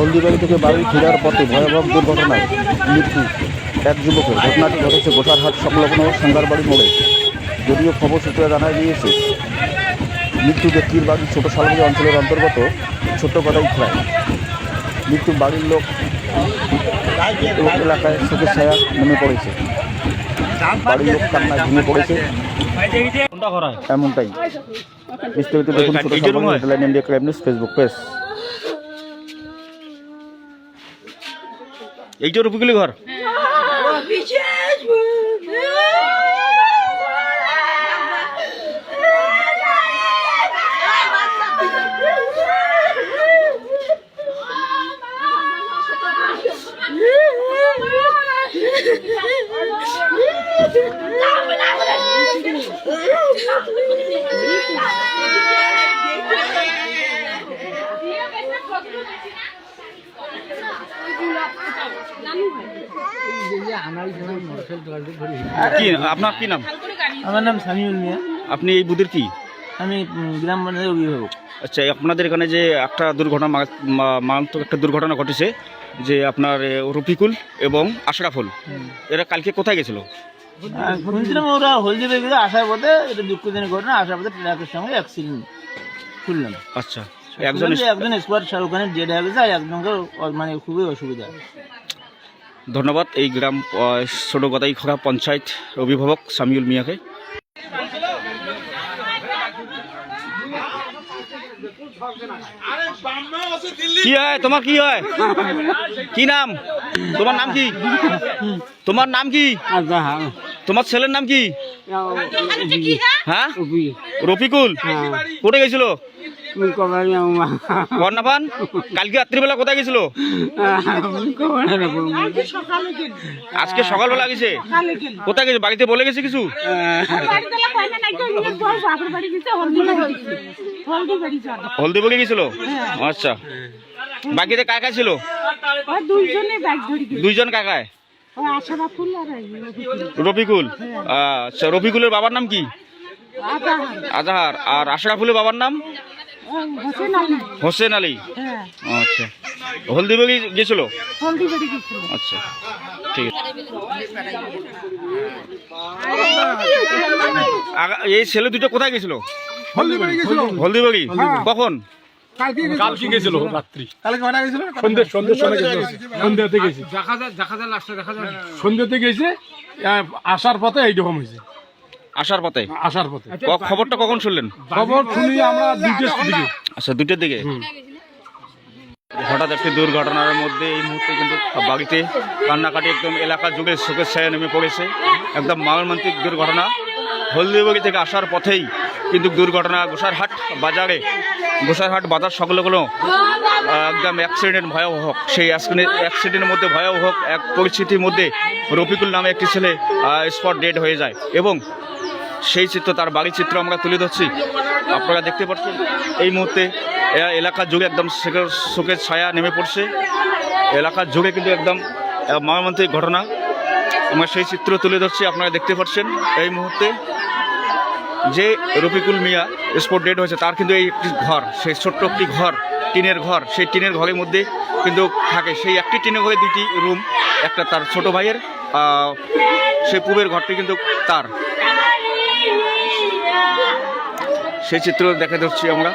হলদিবাড়ি থেকে বাড়ি ফেরার পথে ভয়াবহ দুর্ঘটনায় মৃত্যু এক যুবকের। ঘটনাটি ঘটেছে গোসারহাট সংলগ্ন সাঙ্গারবাড়ি মোড়ে। যদিও খবর সূত্রে জানা গিয়েছে মৃত্যু ব্যক্তির বাড়ি ছোট শালবাড়ি অঞ্চলের অন্তর্গত ছোট্ট গদাই খেলায়। মৃত্যু বাড়ির লোক এলাকায় শোকের ছায়া নেমে পড়েছে। বাড়ির লোক কান্নায় ভেঙে পড়েছে এমনটাই। বিস্তারিত দেখুন ছোট Salbari headline India crime news Facebook page. এইটা রফিকুলের ঘর। আপনার কি নাম? আমার নাম সামিউল মিয়া। আপনি এই বুথের কি? আমি গ্রাম পঞ্চায়েতের অভিভাবক। আচ্ছা, আপনাদের এখানে যে একটা দুর্ঘটনা মারাত্মক একটা দুর্ঘটনা ঘটেছে, যে আপনার রফিকুল এবং আশরাফুল, এরা কালকে কোথায় গেছিল? শুনছিলাম ওরা হলদিবাড়ি আসার পথে, এটা দুঃখজনক ঘটনা, আসার পথে ট্রাকের সঙ্গে অ্যাক্সিডেন্ট শুনলাম। আচ্ছা, একজন স্পট ওখানে ডেড হয়ে গেছে, আর একজনকে মানে খুবই অসুবিধা। ধন্যবাদ এই গ্রাম ছোট গদাইখোলা পঞ্চায়েত অভিভাবক সামিউল মিয়াকে। কি হয় তোমার? কি হয়? কি নাম তোমার? নাম কি তোমার? নাম কি তোমার? ছেলের নাম কি? হ্যাঁ, রফিকুল। কোথায় গেছিল? কর্ণাপান। কালকে রাত্রিবেলা কোথায় গেছিল? আজকে সকালবেলা গেছে। কোথায় গেছে? বাড়িতে বলে গেছে কিছু? হলদিবাড়ি গেছিল। আচ্ছা, বাকিতে কাকা ছিল? দুইজন কাকায়। রফিকুল। আচ্ছা, রফিকুলের বাবার নাম কি? আজাহার। আর আশরাফুলের বাবার নাম? হোসেন আলী। আচ্ছা, হলদিবাড়ি গেছিল। আচ্ছা, ঠিক আছে। এই ছেলে দুটো কোথায় গেছিল? হলদিবাড়ি। কখন? কালকে গেছিল রাত্রি। সন্ধ্যাতে গেছে, আসার পথে এইরকম হয়েছে। আসার পথে? খবরটা কখন শুনলেন? খবর শুনি আমরা 2টার দিকে। আচ্ছা, 2টার দিকে। হঠাৎ একটি দুর্ঘটনার মধ্যে এই মুহূর্তে কিন্তু বাড়িতে কান্নাকাটি, একদম এলাকা জুড়ে শোকের ছায়া নেমে পড়েছে। একদম মর্মান্তিক দুর্ঘটনা। হলদিবাড়ি থেকে আসার পথেই কিন্তু দুর্ঘটনা। গোসারহাট বাজার সংলগ্ন একদম অ্যাক্সিডেন্ট ভয়াবহ। সেই অ্যাক্সিডেন্টের মধ্যে ভয়াবহ এক পরিস্থিতির মধ্যে রফিকুল নামে একটি ছেলে স্পট ডেড হয়ে যায়, এবং সেই চিত্র, তার বাড়ির চিত্র আমরা তুলে ধরছি। আপনারা দেখতে পাচ্ছেন এই মুহূর্তে এলাকার জুড়ে একদম শোকের ছায়া নেমে পড়ছে। এলাকার জুড়ে কিন্তু একদম মর্মান্তিক ঘটনা, আমরা সেই চিত্র তুলে ধরছি। আপনারা দেখতে পাচ্ছেন এই মুহূর্তে যে রফিকুল মিয়া স্পট ডেড হয়েছে, তার কিন্তু এই একটি ঘর, সেই ছোট্ট একটি ঘর, টিনের ঘর। সেই টিনের ঘরের মধ্যে কিন্তু থাকে। সেই একটি টিনের ঘরে 2টি রুম, একটা তার ছোট ভাইয়ের, সেই পূবের ঘরটি কিন্তু তার। সেই চিত্র দেখে ধরছি আমরা।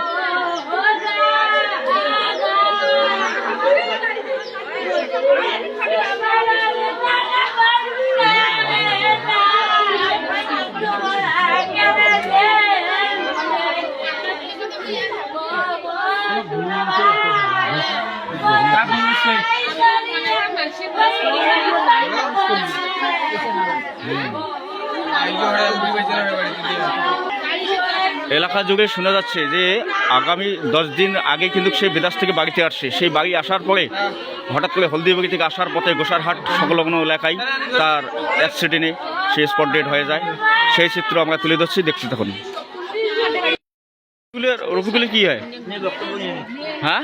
এলাকা জুড়ে শোনা যাচ্ছে যে আগামী 10 দিন আগে কিন্তু সে বিদেশ থেকে বাড়িতে আসছে। সেই বাড়ি আসার পরে হঠাৎ করে হলদিবাড়ি থেকে আসার পথে গোসারহাট সংলগ্ন এলাকায় তার অ্যাক্সিডেন্টে সে স্পট ডেড হয়ে যায়। সেই চিত্র আমরা তুলে ধরছি, দেখতে থাকুন। রফিকুলের কি হয়? হ্যাঁ,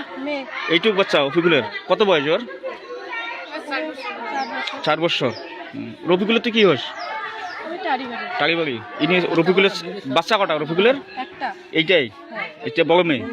এইটুক বাচ্চা রফিকুলের। কত বয়স ওর? 4 বছর। রফিকুলের তো কি হস? টালিবাড়ি। ইনি রফিকুলের বাচ্চা কটা? রফিকুলের এইটাই, এটা বড় মেয়ে।